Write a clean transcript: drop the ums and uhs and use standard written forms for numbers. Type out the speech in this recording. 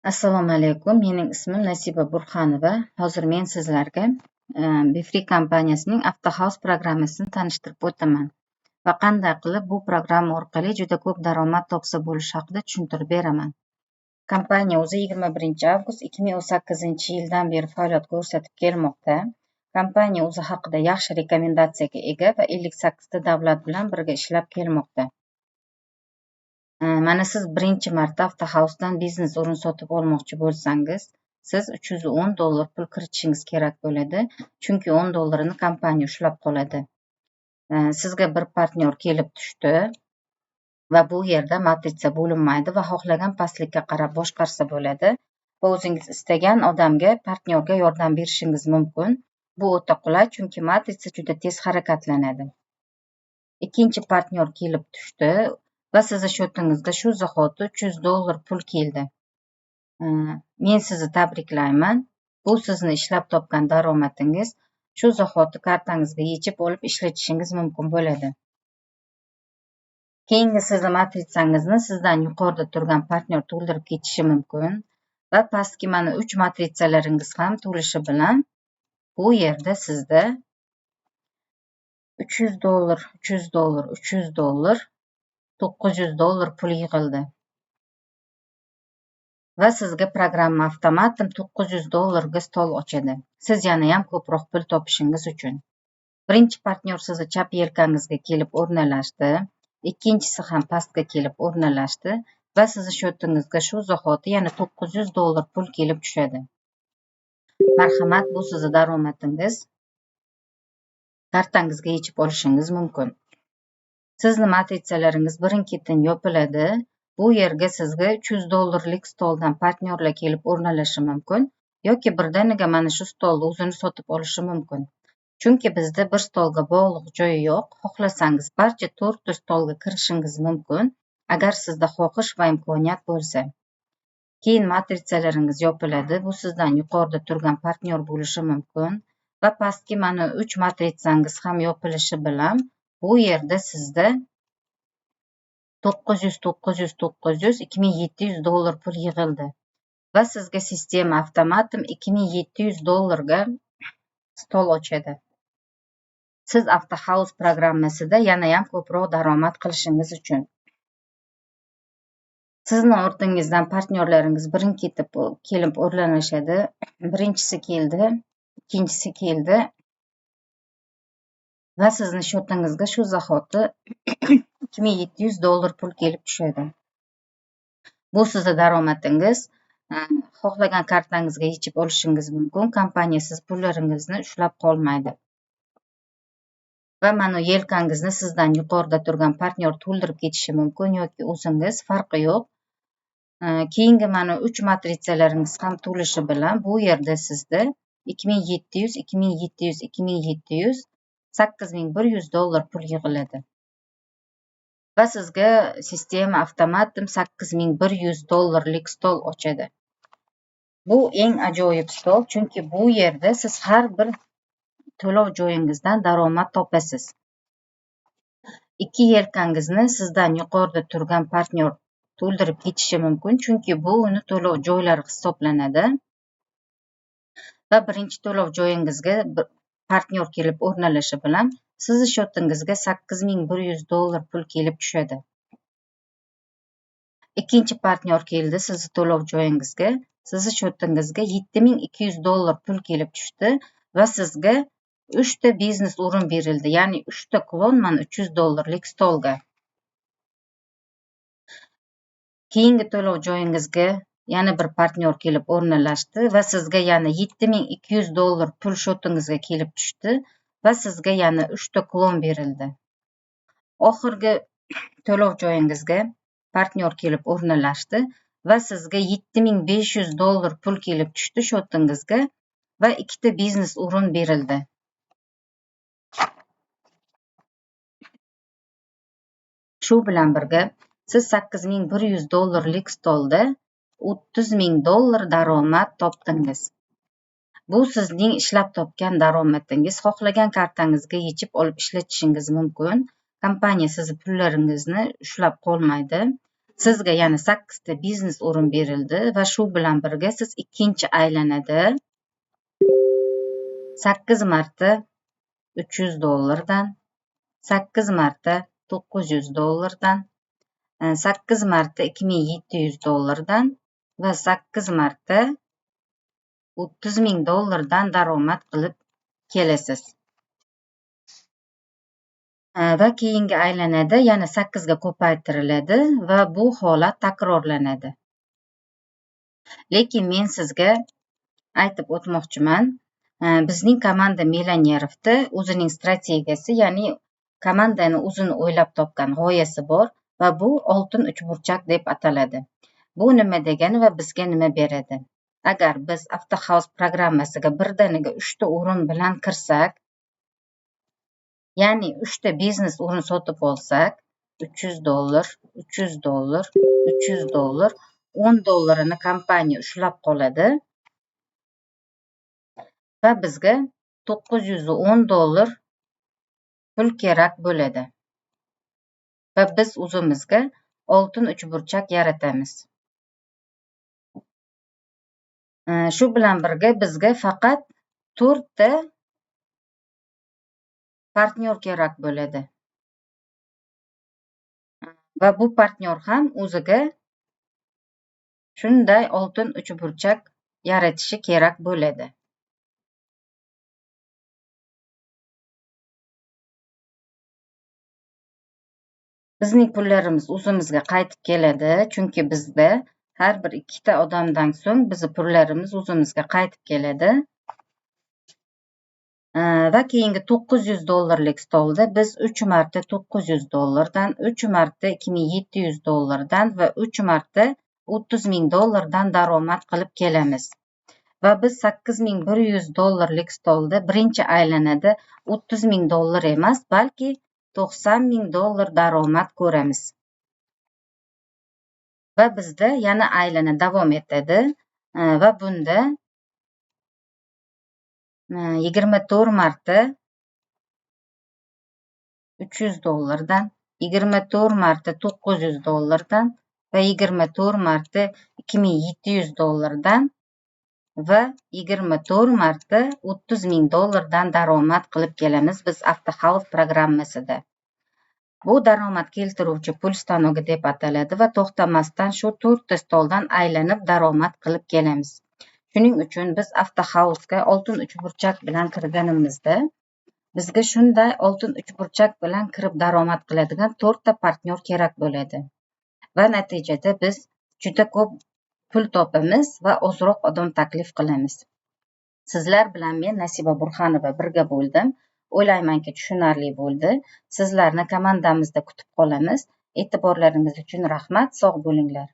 Assalomu alaykum. Mening ismim Nasiba Burxonova. Hozir men sizlarga Befree kompaniyasining Avtohouse programmasini tanishtirib o'taman va qanday qilib bu programma orqali juda ko'p daromad topsa bo'lishi haqida tushuntirib beraman. Kompaniya o'zi 21 avgust 2018 yildan beri faoliyat ko'rsatib kelmoqda. Kompaniya o'zi haqida yaxshi rekomendatsiyaga ega va 58 ta davlat bilan birga ishlab kelmoqda. Mana siz birinchi marta Avtohouse'dan biznes o'rin sotib olmoqchi bo'lsangiz, siz $310 pul kiritishingiz kerak bo'ladi, chunki $10 kompaniya ushlab qoladi. Sizga bir partnyor kelib tushdi va bu yerda matritsa bo'linmaydi va xohlagan pastlikka qarab boshqarsa bo'ladi va o'zingiz istagan odamga, partnyorga yordam berishingiz mumkin. Bu o'ta qulay, chunki matritsa juda tez harakatlanadi. Ikkinchi partnyor kelib tushdi va sizni shotingizga shu zahoti $300 pul keldi. Men sizni tabriklayman. Bu sizni ishlab topgan daromadingiz. Shu zahoti kartangizga yechib olib ishlatishingiz mumkin bo'ladi. Keyingi sizni matritsangizni sizdan yuqorida turgan partnyor to'ldirib ketishi mumkin va pastki mana 3 matritsalaringiz ham to'lishi bilan bu yerda sizda $300, $900 pul yig'ildi. Va sizga programma avtomatim $900 ga stol ochadi. Siz yana ham ko'proq pul topishingiz uchun. Birinchi partnyor sizni chap yelkangizga kelib o'rnalashdi, ikkinchisi ham pastga kelib o'rnalashdi va sizni shotingizga shu zahoti yana $900 pul kelib tushadi. Marhamat, bu sizni daromadingiz. Kartangizga yechib olishingiz mumkin. Sizni matritsalaringiz birin-ketin yopiladi. Bu yerga sizga $300 stoldan partnyorlar kelib o'rnalashi mumkin yoki birdaniga mana shu stolni o'zini sotib olishi mumkin. Chunki bizda bir stolga bog'liq joyi yo'q. Xohlasangiz barcha 4 ta stolga kirishingiz mumkin, agar sizda xohish va imkoniyat bo'lsa. Keyin matritsalaringiz yopiladi. Bu sizdan yuqorida turgan partnyor bo'lishi mumkin va pastki mana 3 matritsangiz ham yopilishi bilan bu yerda sizda $900 pul yig'ildi va sizga sistema avtomatim $2700 ga stol ochadi. Siz Avtohouse programmasida yana ham ko'proq daromad qilishingiz uchun. Sizni ortingizdan partnyorlaringiz birin-ketin kelib o'rnalashadi. Birinchisi keldi, ikkinchisi keldi va sizni shotingizga shu zahoti $2700 pul kelib tushadi. Bu sizni daromadingiz. Xohlagan kartangizga yechib olishingiz mumkin. Kompaniya siz pullaringizni ushlab qolmaydi. Va mana yelkangizni sizdan yuqorida turgan partnyor to'ldirib ketishi mumkin yoki o'zingiz, farqi yo'q. Keyingi mana 3 matritsalaringiz ham to'lishi bilan bu yerda sizda $2700 $8100 pul yig'iladi. Va sizga sistema avtomatim $8100 stol ochadi. Bu eng ajoyib stol, chunki bu yerda siz har bir to'lov joyingizdan daromad topasiz. Ikki yelkangizni sizdan yuqorida turgan partnyor to'ldirib ketishi mumkin, chunki bu uni to'lov joylari hisoblanadi. Va birinchi to'lov joyingizga partnyor kelib o'rnalashi bilan sizni shotingizga $8100 pul kelib tushadi. Ikkinchi partnyor keldi sizni to'lov joyingizga, sizni shotingizga $7200 pul kelib tushdi va sizga 3 ta biznes o'rin berildi, ya'ni 3 ta klon mana $300 stolga. Keyingi to'lov joyingizga yana bir partnyor kelib o'rnalashdi va sizga yana $7200 pul shotingizga kelib tushdi va sizga yana 3 ta klon berildi. Oxirgi to'lov joyingizga partnyor kelib o'rnalashdi va sizga $7500 pul kelib tushdi shotingizga va 2 ta biznes o'rin berildi. Shu bilan birga siz $8100 stolda $30000 daromad topdingiz. Bu sizning ishlab topgan daromadingiz. Xohlagan kartangizga yechib olib ishlatishingiz mumkin. Kompaniya sizni pullaringizni ushlab qolmaydi. Sizga yana 8 ta biznes o'rin berildi va shu bilan birga siz ikkinchi aylanada 8 marta $300 dan, 8 marta $900 dan, 8 marta $2700 dan va 8 marta $30,000 daromad qilib kelasiz. Va keyingi aylanada yana 8 ga ko'paytiriladi va bu holat takrorlanadi. Lekin men sizga aytib o'tmoqchiman, bizning komanda Millionerovda o'zining strategiyasi, ya'ni komandani o'zini o'ylab topgan g'oyasi bor va bu oltin uchburchak deb ataladi. Bu nima degani va bizga nima beradi? Agar biz Avtohouse programmasiga birdaniga 3 ta o'rin bilan kirsak, ya'ni 3 ta biznes o'rin sotib olsak, $300, $300, $300, $10 kompaniya ushlab qoladi va bizga $910 pul kerak bo'ladi. Va biz o'zimizga oltin uchburchak yaratamiz. Shu bilan birga bizga faqat 4 ta partnyor kerak bo'ladi. Va bu partnyor ham o'ziga shunday oltin uchburchak yaratishi kerak bo'ladi. Bizning pullarimiz o'zimizga qaytib keladi, chunki bizda har bir 2 ta odamdan so'ng bizning pullarimiz o'zimizga qaytib keladi. Va keyingi $900 stolda biz 3 marta $900dan, 3 marta $2700dan va 3 marta $30,000dan daromad qilib kelamiz. Va biz $8,100 stolda birinchi aylanada $30,000 emas, balki $90,000 daromad ko'ramiz. Va bizda yana aylana davom etadi va bunda 24 marta $300dan, 24 marta $900dan va 24 marta $2700dan va 24 marta $30,000dan daromad qilib kelamiz biz Avtohouse programmasida. Bu daromad keltiruvchi pul stanogi deb ataladi va to'xtamasdan shu 4 ta stoldan aylanib daromad qilib kelamiz. Shuning uchun biz Avtohouse'ga oltin uchburchak bilan kirganimizda bizga shunday oltin uchburchak bilan kirib daromad qiladigan 4 ta partnyor kerak bo'ladi. Va natijada biz juda ko'p pul topamiz va ozroq odam taklif qilamiz. Sizlar bilan men Nasiba Burxanova birga bo'ldim. O'ylaymanki tushunarli bo'ldi. Sizlarni komandamizda kutib qolamiz. E'tiborlaringiz uchun rahmat. Sog' bo'linglar.